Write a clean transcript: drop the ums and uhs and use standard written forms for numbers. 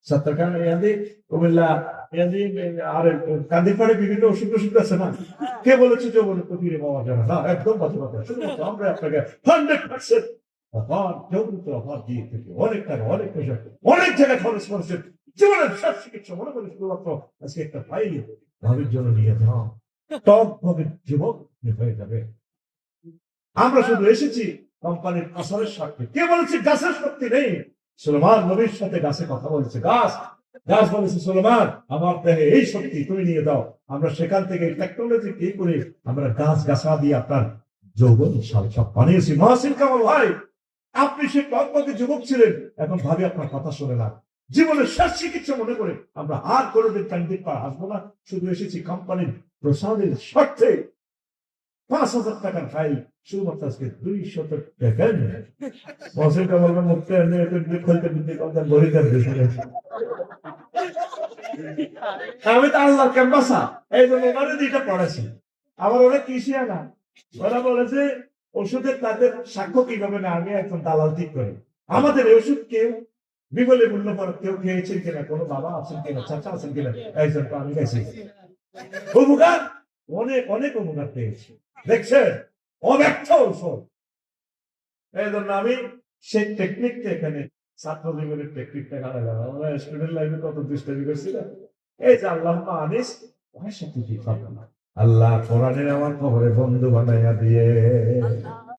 সত্তরখান ইয়াদি কুমিল্লা ইয়াদি আর কান্দিপাড়ে বিভিন্ন ওষুধ টষুধ আছে না, কে বলেছে যে বলে তো ফিরে পাওয়া যাবে না, একদম বাজে কথা। শুধুমাত্র আমরা আপনাকে 100% অফার, যৌতুক অফার দিয়ে থেকে অনেক টাকা, অনেক পয়সা, অনেক জায়গায় খরচ করেছে, জীবনের সব চিকিৎসা মনে করে শুধুমাত্র আজকে একটা ফাইল ভাবির জন্য নিয়ে যাও, টপ ভাবির যুবক হয়ে যাবে। আমরা শুধু এসেছি কোম্পানির আসলের স্বার্থে। কে বলেছে গাছের শক্তি নেই? সুলেমান নবীর সাথে গাছে কথা বলেছে। গাছ গাছ বলেছে সুলেমান আমার দেহে এই শক্তি, তুমি নিয়ে দাও। আমরা সেখান থেকে টেকনোলজি কি করে আমরা গাছ গাছা দিয়ে আপনার যৌবন সব বানিয়েছি। মহাসিন কামাল ভাই, আপনি সে টকবকে যুবক ছিলেন, এখন ভাবি আপনার কথা শুনে না। জীবনের শেষ চিকিৎসা মনে করে আমরা আর কোনোদিন ক্যান্ডিড পা আসবো না। শুধু এসেছি কোম্পানির প্রসাদের স্বার্থে। 5,000 টাকার ফাইল শুধুমাত্র আজকে 200 টাকা নিয়ে মহাসিন কামাল মুক্তি আমি তো আল্লাহর ক্যাম্পাসা, এই জন্য ওনারে দুইটা পড়াছি। আমার অনেক কৃষি না, ওরা বলেছে ওষুধের তাদের সাক্ষ্য কিভাবে না আমি একজন দালাল ঠিক করি। আমাদের ওষুধ কেউ বিবলে মূল্য পর কেউ খেয়েছেন কিনা, কোনো বাবা আছেন কিনা, চাচা আছেন কিনা, একজন তো আমি গেছি উপকার, অনেক অনেক উপকার পেয়েছি। দেখছেন অব্যর্থ ঔষধ। এই জন্য আমি সেই টেকনিকটা এখানে ছাত্র জীবনের টেকনিকটা কাজে লাগাবো। আমরা স্টুডেন্ট লাইফে কত দুষ্টামি করছিলাম। এই যে আল্লাহ আনিস ওখানে সাথে কি পাবো না, আল্লাহ কোরআনের আমার খবরে বন্ধু বানাইয়া দিয়ে